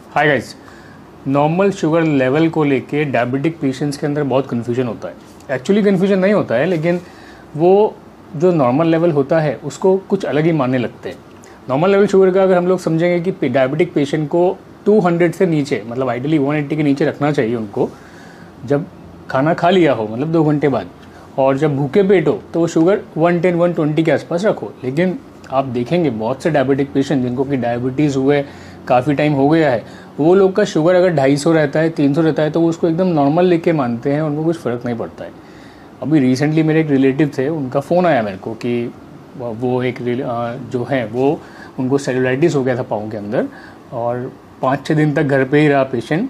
Hi guys. Normal sugar level को लेके diabetic patients के अंदर बहुत कन्फ्यूजन होता है। एक्चुअली कन्फ्यूजन नहीं होता है, लेकिन वो जो नॉर्मल लेवल होता है उसको कुछ अलग ही मानने लगते हैं। नॉर्मल लेवल शुगर का अगर हम लोग समझेंगे कि डायबिटिक पेशेंट को 200 से नीचे, मतलब आइडियली 180 के नीचे रखना चाहिए उनको, जब खाना खा लिया हो, मतलब 2 घंटे बाद, और जब भूखे पेट हो तो वो शुगर 110-120 के आसपास रखो। लेकिन आप देखेंगे बहुत से डायबिटिक पेशेंट जिनको कि डायबिटीज़ हुए काफ़ी टाइम हो गया है, वो लोग का शुगर अगर 250 रहता है, 300 रहता है, तो वो उसको एकदम नॉर्मल लेके मानते हैं, उनको कुछ फ़र्क नहीं पड़ता है। अभी रिसेंटली मेरे एक रिलेटिव थे, उनका फ़ोन आया मेरे को कि वो एक जो है वो उनको सेलुलाइटिस हो गया था पाँव के अंदर, और 5-6 दिन तक घर पे ही रहा पेशेंट,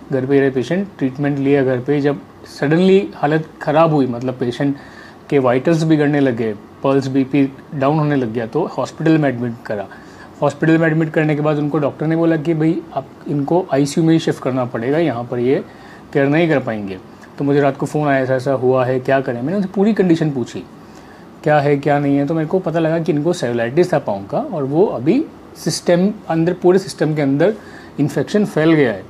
ट्रीटमेंट लिया घर पे ही। जब सडनली हालत ख़राब हुई, मतलब पेशेंट के वाइटल्स बिगड़ने लगे, पल्स बीपी डाउन होने लग गया, तो हॉस्पिटल में एडमिट करा। हॉस्पिटल में एडमिट करने के बाद उनको डॉक्टर ने बोला कि भाई आप इनको आईसीयू में ही शिफ्ट करना पड़ेगा, यहाँ पर ये केयर नहीं कर पाएंगे। तो मुझे रात को फ़ोन आया, ऐसा ऐसा हुआ है, क्या करें। मैंने उनसे पूरी कंडीशन पूछी, क्या है क्या नहीं है, तो मेरे को पता लगा कि इनको सेलुलाइटिस था पाँव का, और वो अभी पूरे सिस्टम के अंदर इन्फेक्शन फैल गया है।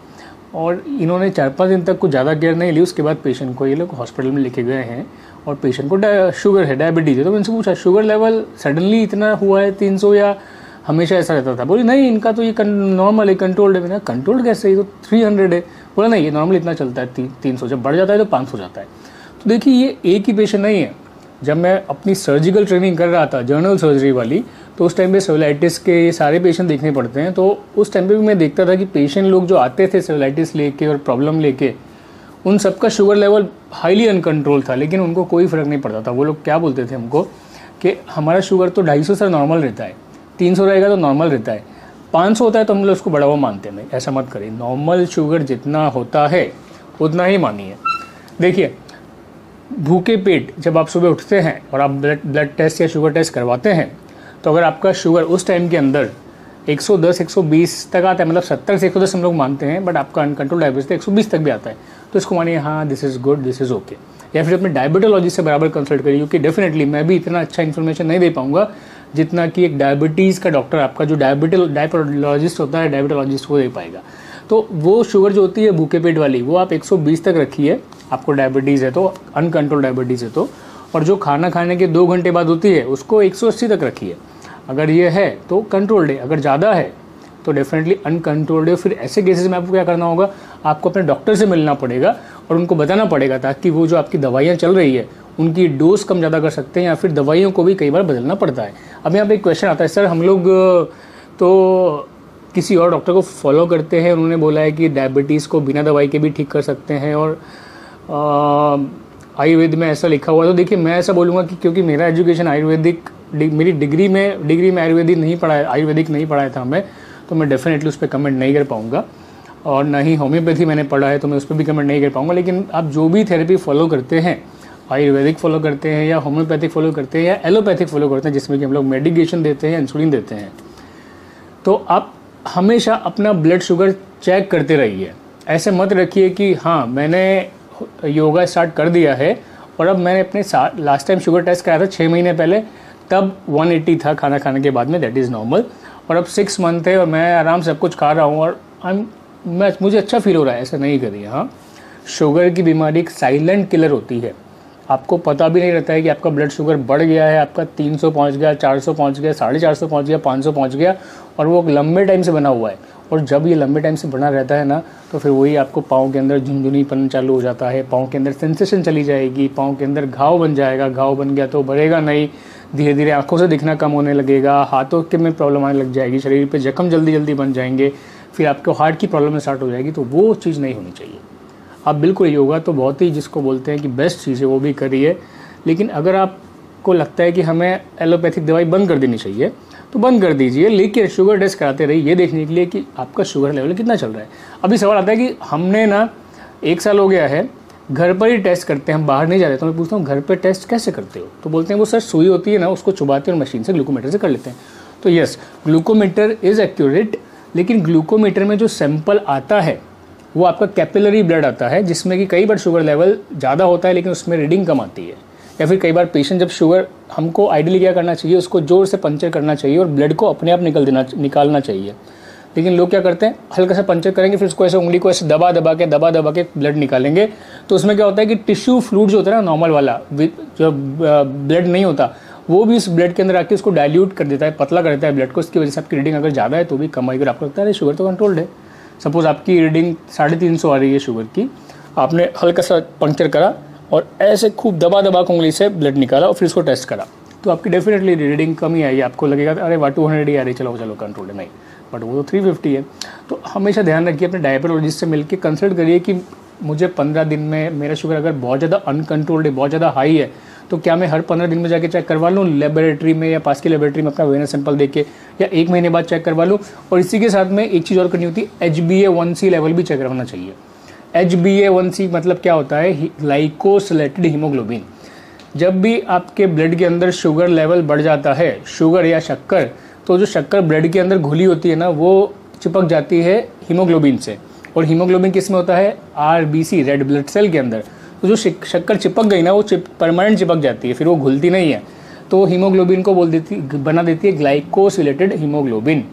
और इन्होंने 4-5 दिन तक कुछ ज़्यादा केयर नहीं ली। उसके बाद पेशेंट को ये लोग हॉस्पिटल में लेके गए हैं, और पेशेंट को शुगर है, डायबिटीज़ है। तो मैंने पूछा शुगर लेवल सडनली इतना हुआ है 300 या हमेशा ऐसा रहता था? बोली नहीं, इनका तो ये नॉर्मल है, कंट्रोल्ड है। मैंने कंट्रोल्ड कैसे, ये तो 300 है। बोला नहीं, ये नॉर्मल इतना चलता है 300, जब बढ़ जाता है तो 500 जाता है। तो देखिए, ये एक ही पेशेंट नहीं है। जब मैं अपनी सर्जिकल ट्रेनिंग कर रहा था, जनरल सर्जरी वाली, तो उस टाइम पे सेलुलाइटिस के ये सारे पेशेंट देखने पड़ते हैं। तो उस टाइम पे भी मैं देखता था कि पेशेंट लोग जो आते थे सेलुलाइटिस लेके और प्रॉब्लम लेके, उन सबका शुगर लेवल हाईली अनकंट्रोल था, लेकिन उनको कोई फ़र्क नहीं पड़ता था। वो लोग क्या बोलते थे हमको कि हमारा शुगर तो 250 से नॉर्मल रहता है, 300 रहेगा तो नॉर्मल रहता है, 500 होता है तो हम लोग उसको बड़ा हुआ मानते हैं। नहीं, ऐसा मत करिए। नॉर्मल शुगर जितना होता है उतना ही मानिए। देखिए, भूखे पेट जब आप सुबह उठते हैं और आप ब्लड टेस्ट या शुगर टेस्ट करवाते हैं, तो अगर आपका शुगर उस टाइम के अंदर 110-120 तक आता है, मतलब 70 से 110 हम लोग मानते हैं, बट आपका अनकंट्रोल डायबिटीज 120 तक भी आता है, तो इसको मानिए हाँ this is good, this is okay. या फिर अपने डायबिटोलॉजिस्ट से बराबर कंसल्ट करिए, क्योंकि डेफिनेटली मैं भी इतना अच्छा इन्फॉर्मेशन नहीं दे पाऊंगा जितना कि एक डायबिटीज़ का डॉक्टर, आपका जो डायबिटोलॉजिस्ट होता है, डायबिटोलॉजिस्ट वो दे पाएगा। तो वो शुगर जो होती है भूखे पेट वाली, वो आप 120 तक रखिए, आपको डायबिटीज़ है तो, अनकंट्रोल डायबिटीज़ है तो। और जो खाना खाने के 2 घंटे बाद होती है उसको 180 तक रखिए। अगर ये है तो कंट्रोल्ड है, अगर ज़्यादा है तो डेफिनेटली अनकंट्रोल्ड है। फिर ऐसे केसेस में आपको क्या करना होगा, आपको अपने डॉक्टर से मिलना पड़ेगा और उनको बताना पड़ेगा, ताकि वो जो आपकी दवाइयाँ चल रही है उनकी डोज कम ज़्यादा कर सकते हैं, या फिर दवाइयों को भी कई बार बदलना पड़ता है। अब यहाँ पे एक क्वेश्चन आता है, सर हम लोग तो किसी और डॉक्टर को फॉलो करते हैं, उन्होंने बोला है कि डायबिटीज़ को बिना दवाई के भी ठीक कर सकते हैं, और आयुर्वेद में ऐसा लिखा हुआ है। तो देखिए, मैं ऐसा बोलूँगा कि क्योंकि मेरा एजुकेशन आयुर्वेदिक, मेरी डिग्री में आयुर्वेदिक नहीं पढ़ाया था मैं, तो मैं डेफिनेटली उस पर कमेंट नहीं कर पाऊँगा। और ना ही होम्योपैथी मैंने पढ़ा है, तो मैं उस पर भी कमेंट नहीं कर पाऊँगा। लेकिन आप जो भी थेरेपी फॉलो करते हैं, आयुर्वेदिक फॉलो करते हैं या होम्योपैथिक फॉलो करते हैं या एलोपैथिक फॉलो करते हैं, जिसमें कि हम लोग मेडिकेशन देते हैं, इंसुलिन देते हैं, तो आप हमेशा अपना ब्लड शुगर चेक करते रहिए। ऐसे मत रखिए कि हाँ मैंने योगा स्टार्ट कर दिया है और अब मैंने अपने लास्ट टाइम शुगर टेस्ट कराया था 6 महीने पहले, तब 180 था खाना खाने के बाद में, दैट इज़ नॉर्मल, और अब 6 मंथ है और मैं आराम से सब कुछ खा रहा हूँ और मुझे अच्छा फील हो रहा है। ऐसा नहीं करिए। हाँ, शुगर की बीमारी एक साइलेंट किलर होती है, आपको पता भी नहीं रहता है कि आपका ब्लड शुगर बढ़ गया है, आपका 300 पहुँच गया, 400 पहुँच गया, 450 पहुँच गया, 500 पहुँच गया, और वो लंबे टाइम से बना हुआ है। और जब ये लंबे टाइम से बना रहता है ना, तो फिर वही आपको पाँव के अंदर झुनझुनीपन चालू हो जाता है, पाँव के अंदर सेंसेशन चली जाएगी, पाँव के अंदर घाव बन जाएगा, घाव बन गया तो बढ़ेगा नहीं, धीरे धीरे आँखों से दिखना कम होने लगेगा, हाथों के में प्रॉब्लम आने लग जाएगी, शरीर पे जख्म जल्दी जल्दी बन जाएंगे, फिर आपको हार्ट की प्रॉब्लम स्टार्ट हो जाएगी। तो वो चीज़ नहीं होनी चाहिए। आप बिल्कुल, योगा तो बहुत ही, जिसको बोलते हैं कि बेस्ट चीज़ है, वो भी करिए। लेकिन अगर आपको लगता है कि हमें एलोपैथिक दवाई बंद कर देनी चाहिए, तो बंद कर दीजिए, लेकिन शुगर टेस्ट कराते रहिए, ये देखने के लिए कि आपका शुगर लेवल कितना चल रहा है। अभी सवाल आता है कि हमने ना 1 साल हो गया है, घर पर ही टेस्ट करते हैं, हम बाहर नहीं जाते। तो मैं पूछता हूँ घर पर टेस्ट कैसे करते हो? तो बोलते हैं वो सर सुई होती है ना, उसको चुबाते हैं और मशीन से ग्लूकोमीटर से कर लेते हैं। तो यस, ग्लूकोमीटर इज़ एक्यूरेट, लेकिन ग्लूकोमीटर में जो सैंपल आता है वो आपका कैपिलरी ब्लड आता है, जिसमें कि कई बार शुगर लेवल ज़्यादा होता है लेकिन उसमें रीडिंग कम आती है। या फिर कई बार पेशेंट जब शुगर, हमको आइडियली क्या करना चाहिए, उसको जोर से पंचर करना चाहिए और ब्लड को अपने आप निकालना चाहिए। लेकिन लोग क्या करते हैं, हल्का सा पंचर करेंगे, फिर उसको ऐसे उंगली को ऐसे दबा दबा के ब्लड निकालेंगे। तो उसमें क्या होता है कि टिश्यू फ्लूइड जो होता है ना नॉर्मल वाला, जो ब्लड नहीं होता, वो भी इस ब्लड के अंदर आके उसको डाइल्यूट कर देता है, पतला कर देता है ब्लड को। इसकी वजह से आपकी रीडिंग अगर ज़्यादा है तो भी कम आएगी। अगर आपको लगता है शुगर तो कंट्रोल्ड है, सपोज आपकी रीडिंग 350 आ रही है शुगर की, आपने हल्का सा पंक्चर करा और ऐसे खूब दबा के उंगली से ब्लड निकाला और फिर उसको टेस्ट करा, तो आपकी डेफिनेटली रीडिंग कम ही आई। आपको लगेगा अरे 200 ही आ रही, चलो कंट्रोल है, नहीं, बट वो तो 350 है। तो हमेशा ध्यान रखिए, अपने डायबिटोलॉजिस्ट से मिलकर कंसल्ट करिए कि मुझे 15 दिन में मेरा शुगर अगर बहुत ज़्यादा अनकंट्रोल्ड है, बहुत ज़्यादा हाई है, तो क्या मैं हर 15 दिन में जाके चेक करवा लूँ लेबोरेटरी में या पास की लेबोरेटरी में अपना वेनस सैंपल देके, या 1 महीने बाद चेक करवा लूँ। और इसी के साथ में एक चीज़ और करनी होती है, HbA1c लेवल भी चेक करवाना चाहिए। HbA1c मतलब क्या होता है, ग्लाइकोसिलेटेड हीमोग्लोबिन। जब भी आपके ब्लड के अंदर शुगर लेवल बढ़ जाता है, शुगर या शक्कर, तो जो शक्कर ब्लड के अंदर घुली होती है ना, वो चिपक जाती है हीमोग्लोबिन से। और हीमोग्लोबिन किस में होता है, RBC, रेड ब्लड सेल के अंदर। तो जो शक्कर चिपक गई ना, वो परमानेंट चिपक जाती है, फिर वो घुलती नहीं है, तो हीमोग्लोबिन को बना देती है ग्लाइकोसिलेटेड हीमोग्लोबिन।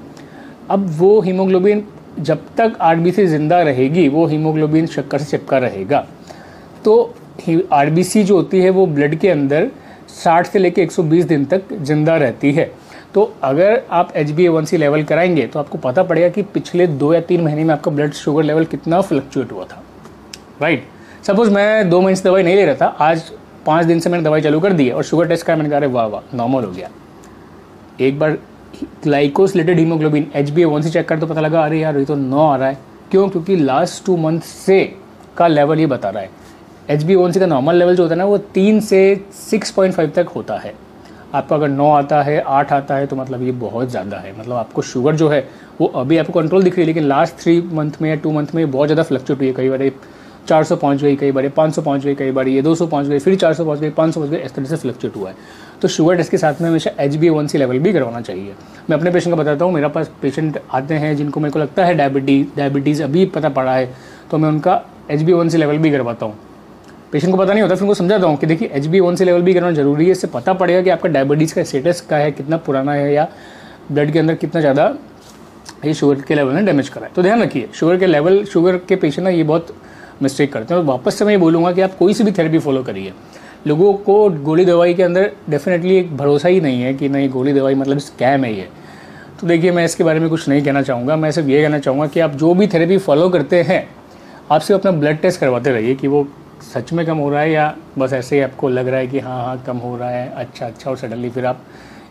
अब वो हीमोग्लोबिन जब तक RBC जिंदा रहेगी, वो हीमोग्लोबिन शक्कर से चिपका रहेगा। तो RBC जो होती है वो ब्लड के अंदर 60 से लेकर 120 दिन तक जिंदा रहती है। तो अगर आप HbA1c लेवल कराएंगे तो आपको पता पड़ेगा कि पिछले 2 या 3 महीने में आपका ब्लड शुगर लेवल कितना फ्लक्चुएट हुआ था, राइट। सपोज मैं 2 महीने से दवाई नहीं ले रहा था, आज 5 दिन से मैंने दवाई चालू कर दी है और शुगर टेस्ट करा, मैंने कहा अरे वाह वाह नॉर्मल हो गया। एक बार ग्लाइकोसिलेटेड हीमोग्लोबिन HbA1c चेक कर तो पता लगा अरे यार ये तो 9 आ रहा है। क्यों? क्योंकि लास्ट 2 मंथ से का लेवल ये बता रहा है। HbA1c का नॉर्मल लेवल जो होता है ना, वो 3 से 6.5 तक होता है। आपका अगर 9 आता है, 8 आता है, तो मतलब ये बहुत ज़्यादा है। मतलब आपको शुगर जो है वो अभी आपको कंट्रोल दिख रही है, लेकिन लास्ट 3 मंथ में या 2 मंथ में ये बहुत ज़्यादा फ्लक्चुएट हुई है। कई बार 400 पहुँच गई, कई बार 500 पहुँच गई, कई बार ये 200 पहुँच गई, फिर 400 पहुँच गई, 500 पहुँच गई, इस तरह से फ्लक्चुएट हुआ है। तो शुगर टेस्ट के साथ में हमेशा HbA1c लेवल भी करवाना चाहिए। मैं अपने पेशेंट का बताता हूँ, मेरे पास पेशेंट आते हैं जिनको मेरे को लगता है डायबिटीज़ अभी पता पड़ा है, तो मैं उनका HbA1c लेवल भी करवाता हूँ। पेशेंट को पता नहीं होता, फिर उनको समझाता हूँ कि देखिए HbA1c लेवल भी करना जरूरी है। इससे पता पड़ेगा कि आपका डायबिटीज़ का स्टेटस क्या है, कितना पुराना है, या ब्लड के अंदर कितना ज़्यादा ये शुगर के लेवल ने डैमेज करा है। तो ध्यान रखिए, शुगर के पेशेंट ना ये बहुत मिस्टेक करते हैं। और वापस से मैं ये बोलूँगा कि आप कोई सी भी थेरेपी फॉलो करिए। लोगों को गोली दवाई के अंदर डेफिनेटली एक भरोसा ही नहीं है कि नहीं गोली दवाई मतलब स्कैम है ये। तो देखिए, मैं इसके बारे में कुछ नहीं कहना चाहूँगा। मैं सिर्फ ये कहना चाहूँगा कि आप जो भी थेरेपी फॉलो करते हैं, आप सिर्फ अपना ब्लड टेस्ट करवाते रहिए कि वो सच में कम हो रहा है या बस ऐसे ही आपको लग रहा है कि हाँ कम हो रहा है, अच्छा, और सडनली फिर आप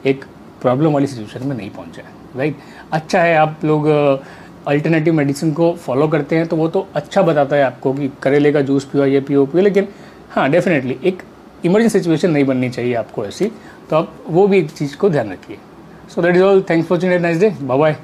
एक प्रॉब्लम वाली सिचुएशन में नहीं पहुँचे, राइट। अच्छा है आप लोग अल्टरनेटिव मेडिसिन को फॉलो करते हैं, तो वो तो अच्छा बताता है आपको कि करेले का जूस पियो, ये पियो, लेकिन हाँ डेफिनेटली एक इमरजेंसी सिचुएशन नहीं बननी चाहिए आपको ऐसी, तो आप वो भी एक चीज़ को ध्यान रखिए। So that is all, thanks for watching, nice day, bye bye.